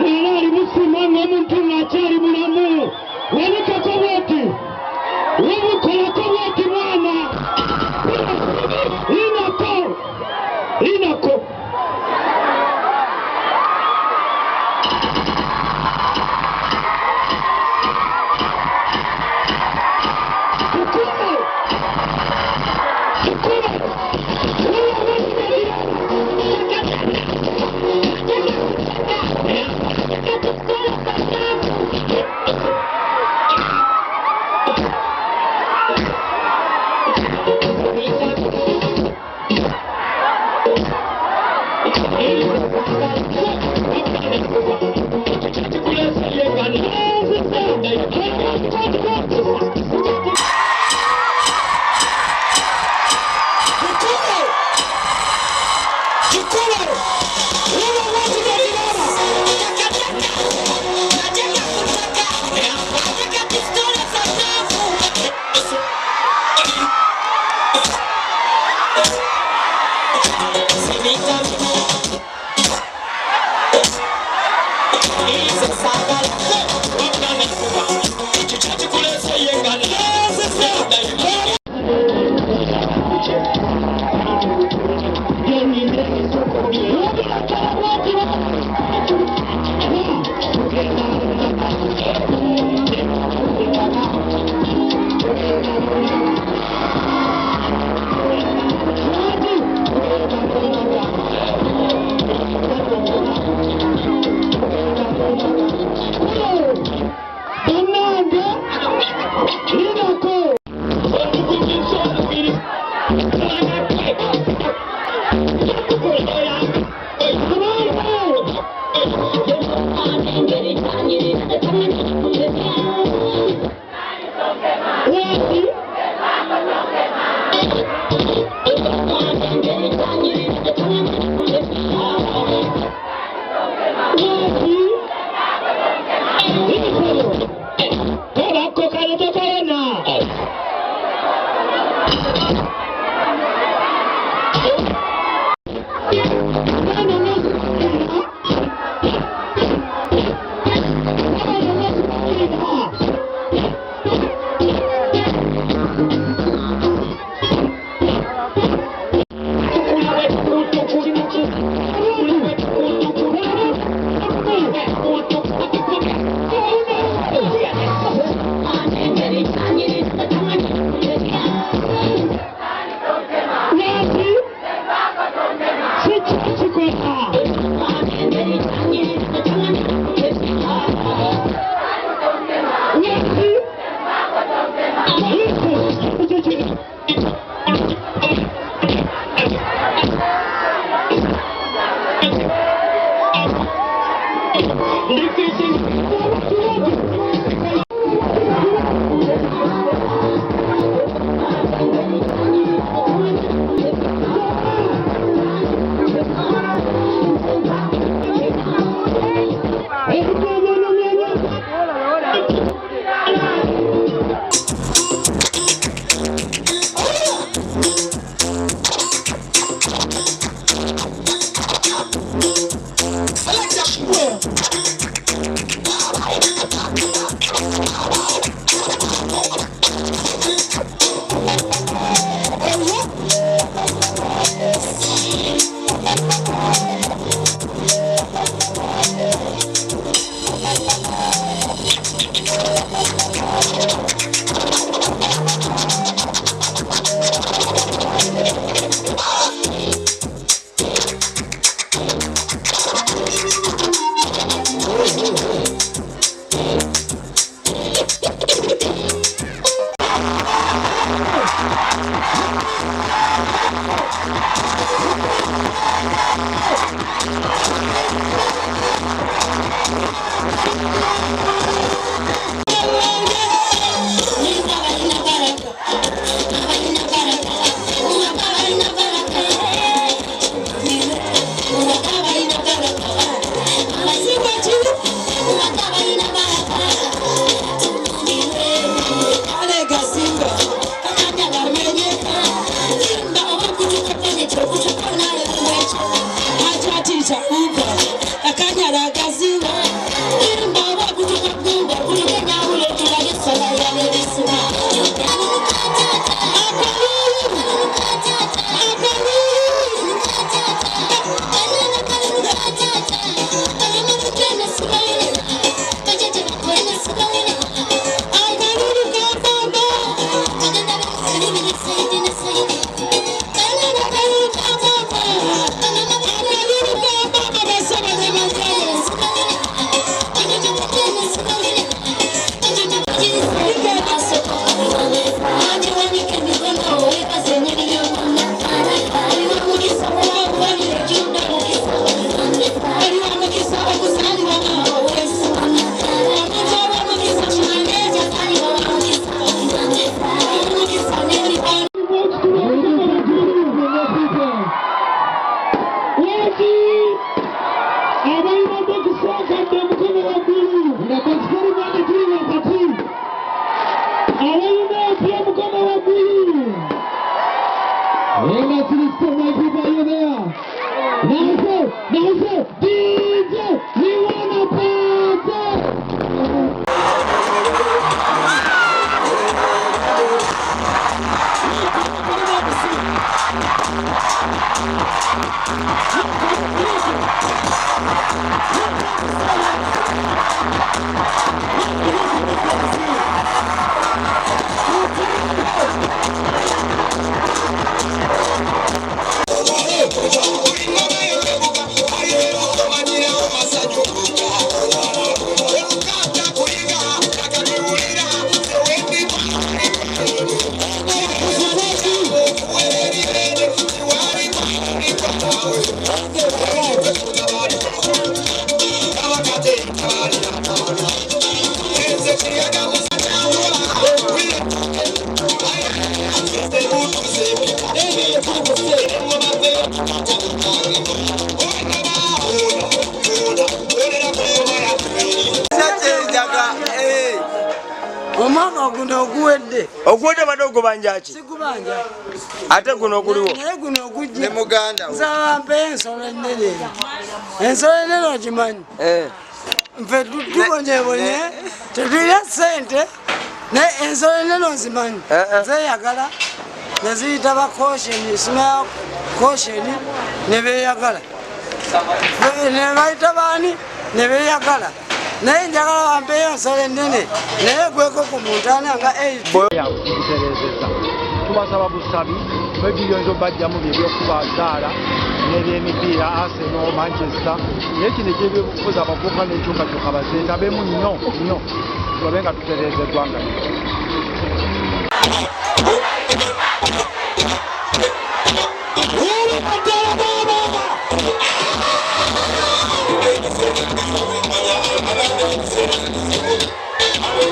Nalari musimanga muntu ngachari mulamu. Walika koboti. Wabukola koboti mwana. Inako. Omwaka guno oguwedde. Oguwedde madogo banjaki? Sigubanja. Ate guno oguliwo? Naye guno ogujja. Ne muganda. Nsaba mpe ensolo ennene. Ensolo ennene ogimanyi? Nfe tubonyebonye, tetulina ssente, naye ensolo ennene ozimanyi. Zeeyagala, ne ziyita ba kosheni, smell kosheni, ne beeyagala. Ne bayita baani, ne beeyagala. Naye njagala bampeeyo ensolo ennene, naye gweko ku muntana nga 8. Tubasaba busabi bw'ebiyonjo bajjamu by'ebyokubazaala n'ebyemipiira Arsenal, Manchester, naye kino eky'ebyobufuzi abavubuka n'enkyukakyuka bazeetabemu nnyo nnyo tulabe nga tutereeza eggwanga Ewuumye